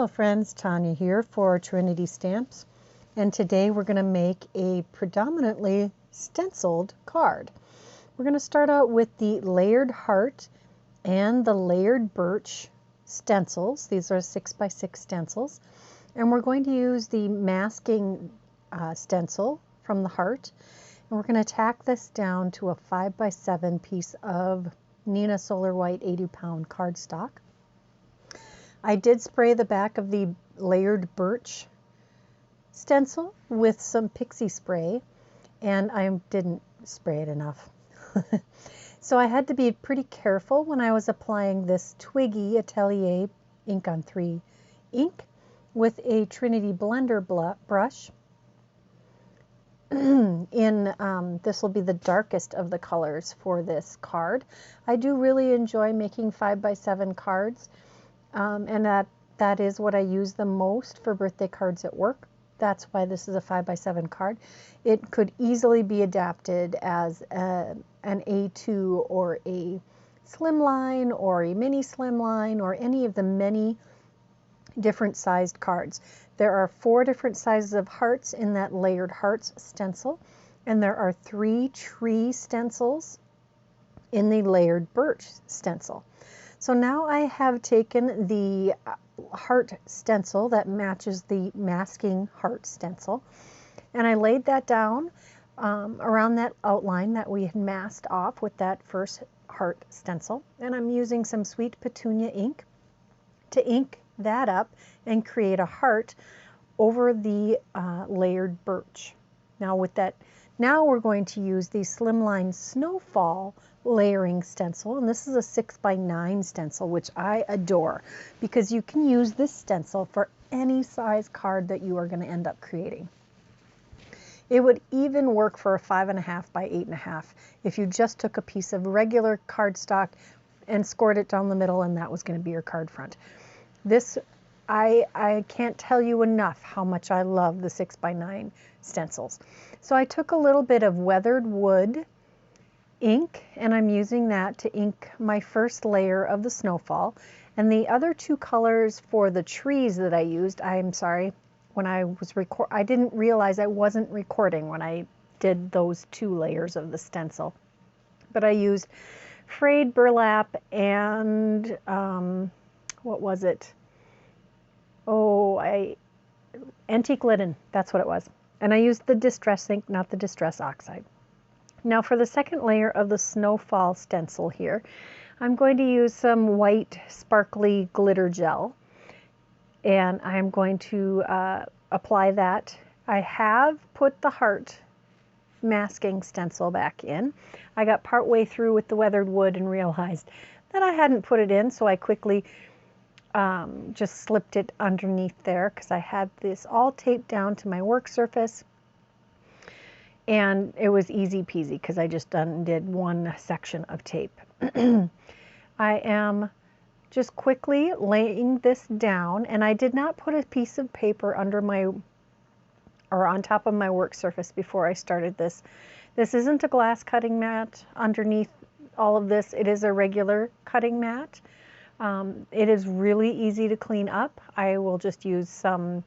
Hello friends, Tanya here for Trinity Stamps, and today we're going to make a predominantly stenciled card. We're going to start out with the layered heart and the layered birch stencils. These are 6x6 stencils, and we're going to use the masking stencil from the heart, and we're going to tack this down to a 5x7 piece of Neenah Solar White 80-pound cardstock. I did spray the back of the layered birch stencil with some pixie spray, and I didn't spray it enough. So I had to be pretty careful when I was applying this Twiggy Atelier ink on 3 ink with a Trinity blender brush. This will be the darkest of the colors for this card. I do really enjoy making 5x7 cards. And that is what I use the most for birthday cards at work. That's why this is a 5x7 card. It could easily be adapted as an A2 or a Slimline or a mini Slimline or any of the many different sized cards. There are 4 different sizes of hearts in that layered hearts stencil, and there are 3 tree stencils in the layered birch stencil. So now I have taken the heart stencil that matches the masking heart stencil, and I laid that down around that outline that we had masked off with that first heart stencil, and I'm using some sweet Petunia ink to ink that up and create a heart over the layered birch. Now we're going to use the Slimline Snowfall layering stencil, and this is a 6x9 stencil, which I adore because you can use this stencil for any size card that you are going to end up creating. It would even work for a 5.5 by 8.5 if you just took a piece of regular cardstock and scored it down the middle, and that was going to be your card front. This, I can't tell you enough how much I love the 6x9 stencils. So I took a little bit of weathered wood ink, and I'm using that to ink my first layer of the Snowfall. And the other 2 colors for the trees that I used, I'm sorry, when I was I didn't realize I wasn't recording when I did those 2 layers of the stencil. But I used frayed burlap and what was it? Antique linen, that's what it was. And I used the Distress ink, not the Distress oxide. Now for the second layer of the Snowfall stencil here, I'm going to use some white sparkly glitter gel, and I'm going to apply that. I have put the heart masking stencil back in. I got part way through with the weathered wood and realized that I hadn't put it in, so I quickly just slipped it underneath there because I had this all taped down to my work surface. And it was easy peasy because I just undid 1 section of tape. I am just quickly laying this down, and I did not put a piece of paper under on top of my work surface before I started this. This isn't a glass cutting mat underneath all of this. It is a regular cutting mat. It is really easy to clean up. I will just use some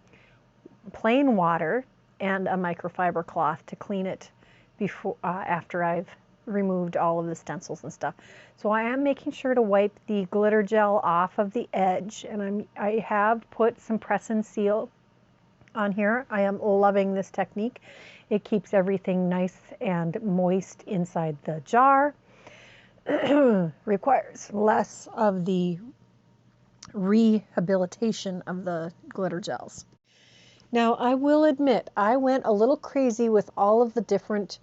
plain water and a microfiber cloth to clean it before after I've removed all of the stencils and stuff. So I am making sure to wipe the glitter gel off of the edge, and I have put some press and seal on here. I am loving this technique. It keeps everything nice and moist inside the jar. Requires less of the rehabilitation of the glitter gels. Now, I will admit, I went a little crazy with all of the different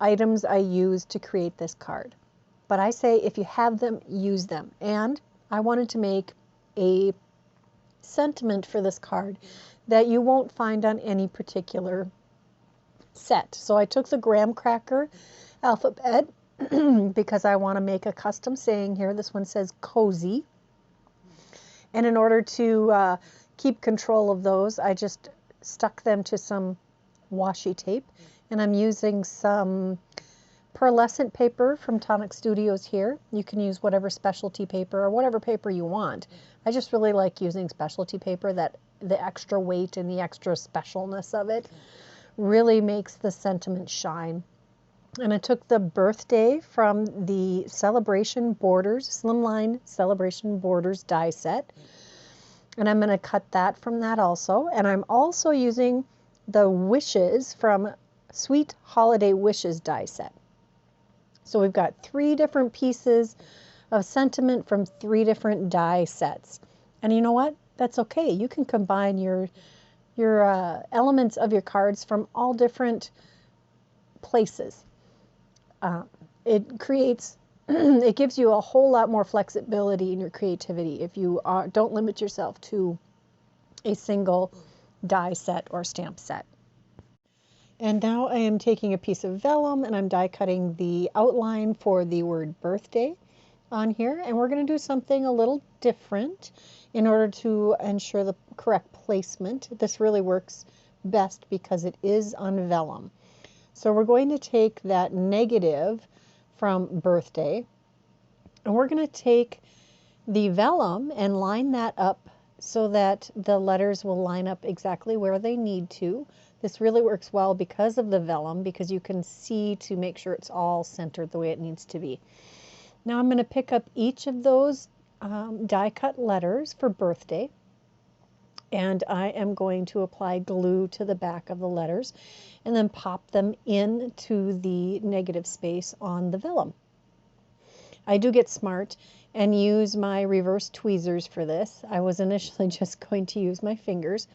items I used to create this card. But I say if you have them, use them. And I wanted to make a sentiment for this card that you won't find on any particular set. So I took the graham cracker alphabet because I want to make a custom saying here. This one says cozy. And in order to keep control of those, I just stuck them to some washi tape, and I'm using some pearlescent paper from Tonic Studios here. You can use whatever specialty paper or whatever paper you want. I just really like using specialty paper, that the extra weight and the extra specialness of it really makes the sentiment shine. And I took the birthday from the Celebration Borders, Slimline Celebration Borders die set. And I'm going to cut that from that also. And I'm also using the Wishes from Sweet Holiday Wishes die set. So we've got 3 different pieces of sentiment from 3 different die sets. And you know what? That's okay. You can combine your elements of your cards from all different places. It creates, it gives you a whole lot more flexibility in your creativity if you don't limit yourself to a single die set or stamp set. And now I am taking a piece of vellum and I'm die cutting the outline for the word birthday on here. And we're going to do something a little different in order to ensure the correct placement. This really works best because it is on vellum. So we're going to take that negative from birthday and we're going to take the vellum and line that up so that the letters will line up exactly where they need to. This really works well because of the vellum, because you can see to make sure it's all centered the way it needs to be. Now I'm going to pick up each of those die cut letters for birthday, and I am going to apply glue to the back of the letters and then pop them into the negative space on the vellum. I do get smart and use my reverse tweezers for this. I was initially just going to use my fingers.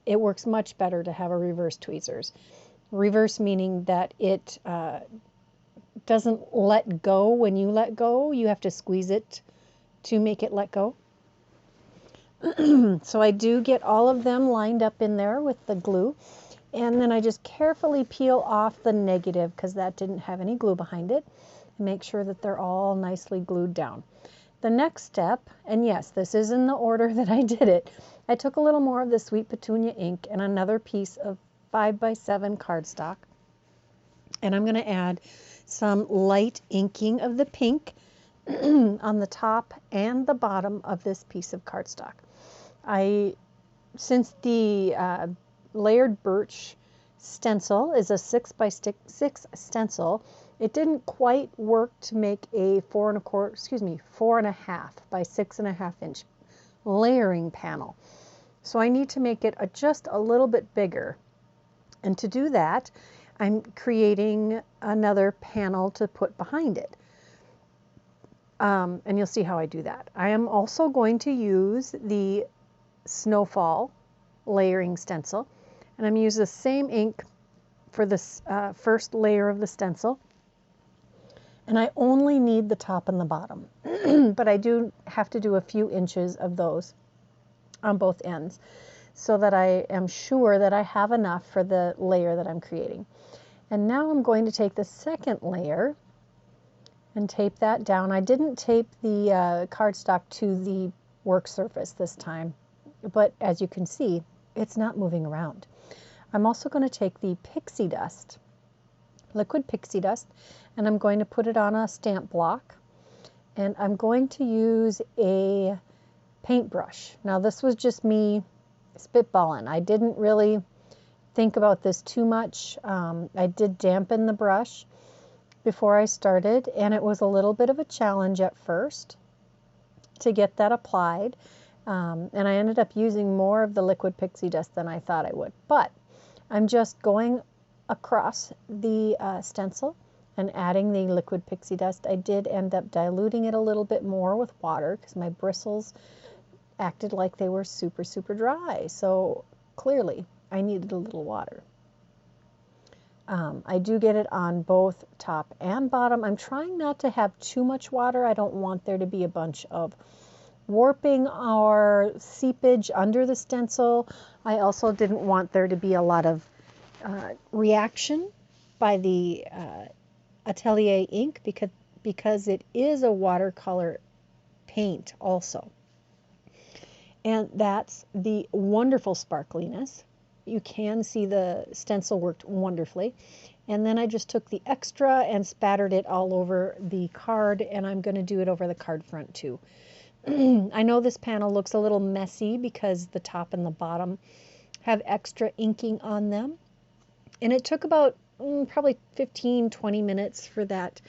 It works much better to have a reverse tweezers. Reverse meaning that it doesn't let go when you let go. You have to squeeze it to make it let go. So I do get all of them lined up in there with the glue. And then I just carefully peel off the negative because that didn't have any glue behind it. And make sure that they're all nicely glued down. The next step, and yes, this is in the order that I did it, I took a little more of the Sweet Petunia ink and another piece of 5x7 cardstock. And I'm going to add some light inking of the pink on the top and the bottom of this piece of cardstock. Since the layered birch stencil is a 6x6 stencil, it didn't quite work to make a 4.5 by 6.5 inch layering panel. So I need to make it just a little bit bigger. And to do that, I'm creating another panel to put behind it. And you'll see how I do that. I am also going to use the Snowfall layering stencil. And I'm using the same ink for this first layer of the stencil. And I only need the top and the bottom, but I do have to do a few inches of those on both ends so that I am sure that I have enough for the layer that I'm creating. And now I'm going to take the second layer and tape that down. I didn't tape the cardstock to the work surface this time, but as you can see, it's not moving around. I'm also going to take the pixie dust, liquid pixie dust, and I'm going to put it on a stamp block, and I'm going to use a paintbrush. Now this was just me spitballing. I didn't really think about this too much. I did dampen the brush before I started, and it was a little bit of a challenge at first to get that applied, and I ended up using more of the liquid pixie dust than I thought I would. But I'm just going across the stencil and adding the liquid pixie dust. I did end up diluting it a little bit more with water because my bristles acted like they were super, super dry. So clearly I needed a little water. I do get it on both top and bottom. I'm trying not to have too much water. I don't want there to be a bunch of warping or seepage under the stencil. I also didn't want there to be a lot of reaction by the Atelier ink because it is a watercolor paint also. And that's the wonderful sparkliness. You can see the stencil worked wonderfully. And then I just took the extra and spattered it all over the card, and I'm going to do it over the card front too. I know this panel looks a little messy because the top and the bottom have extra inking on them. And it took about probably 15-20 minutes for that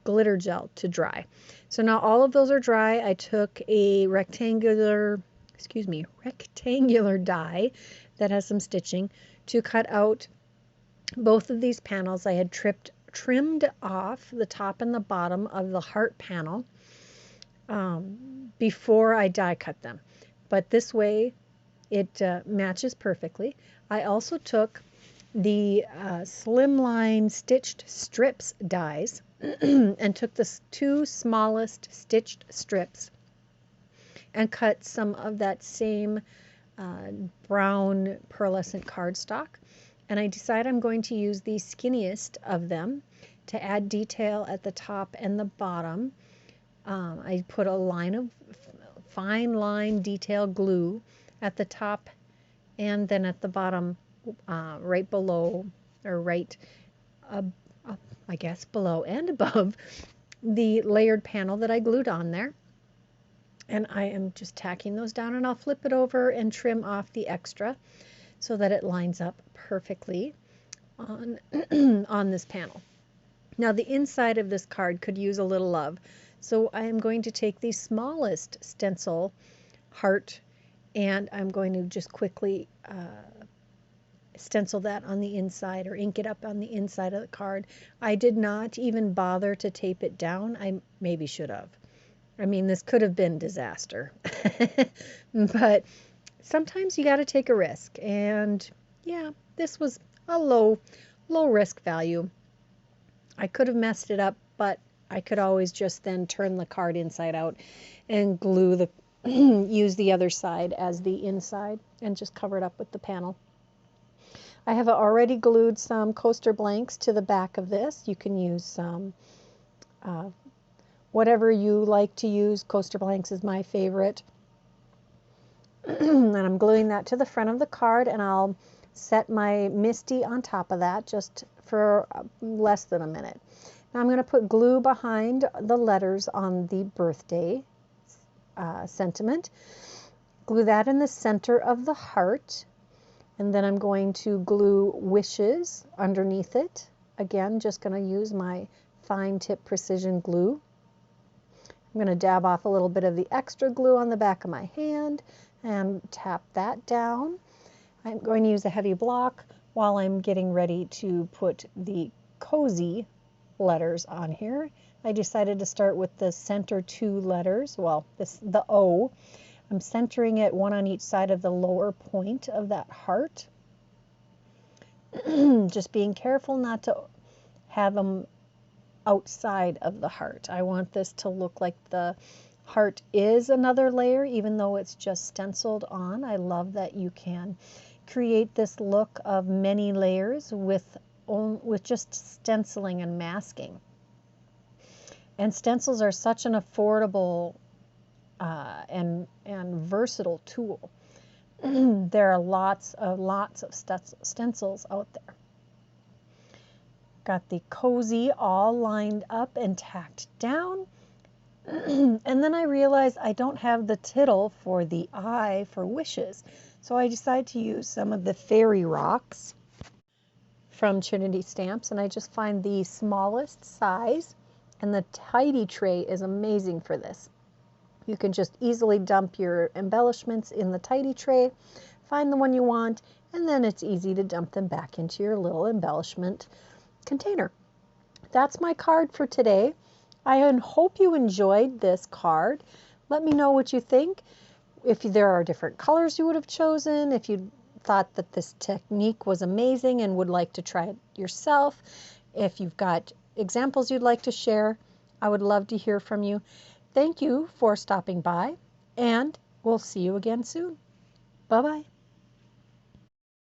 glitter gel to dry. So now all of those are dry. I took a rectangular die that has some stitching to cut out both of these panels. I had trimmed off the top and the bottom of the heart panel before I die cut them. But this way it matches perfectly. I also took the Slimline stitched strips dies and took the two smallest stitched strips and cut some of that same brown pearlescent cardstock. And I decided I'm going to use the skinniest of them to add detail at the top and the bottom. I put a line of fine line detail glue at the top and then at the bottom, right below, or right I guess below and above the layered panel that I glued on there. And I am just tacking those down, and I'll flip it over and trim off the extra so that it lines up perfectly on, on this panel. Now the inside of this card could use a little love, so I am going to take the smallest stencil heart and I'm going to just quickly stencil that on the inside, or ink it up on the inside of the card. I did not even bother to tape it down. I maybe should have. I mean, this could have been disaster. But sometimes you got to take a risk, and yeah, this was a low risk value. I could have messed it up, but I could always just then turn the card inside out and glue the use the other side as the inside and just cover it up with the panel. I have already glued some coaster blanks to the back of this. You can use some whatever you like to use. Coaster blanks is my favorite. And I'm gluing that to the front of the card, and I'll set my Misty on top of that just for less than a minute. Now I'm going to put glue behind the letters on the birthday sentiment. Glue that in the center of the heart, and then I'm going to glue wishes underneath it. Again, just going to use my fine tip precision glue. I'm going to dab off a little bit of the extra glue on the back of my hand and tap that down. I'm going to use a heavy block while I'm getting ready to put the cozy letters on here. I decided to start with the center two letters, well, the O. I'm centering it one on each side of the lower point of that heart. Just being careful not to have them outside of the heart. I want this to look like the heart is another layer, even though it's just stenciled on. I love that you can create this look of many layers with just stenciling and masking. And stencils are such an affordable and versatile tool. There are lots of stencils out there. Got the cozy all lined up and tacked down. And then I realized I don't have the tittle for the eye for wishes. So I decided to use some of the fairy rocks from Trinity Stamps, and I just find the smallest size, and the tidy tray is amazing for this. You can just easily dump your embellishments in the tidy tray, find the one you want, and then it's easy to dump them back into your little embellishment container. That's my card for today. I hope you enjoyed this card. Let me know what you think. If there are different colors you would have chosen, if you thought that this technique was amazing and would like to try it yourself, if you've got examples you'd like to share, I would love to hear from you. Thank you for stopping by, and we'll see you again soon. Bye-bye.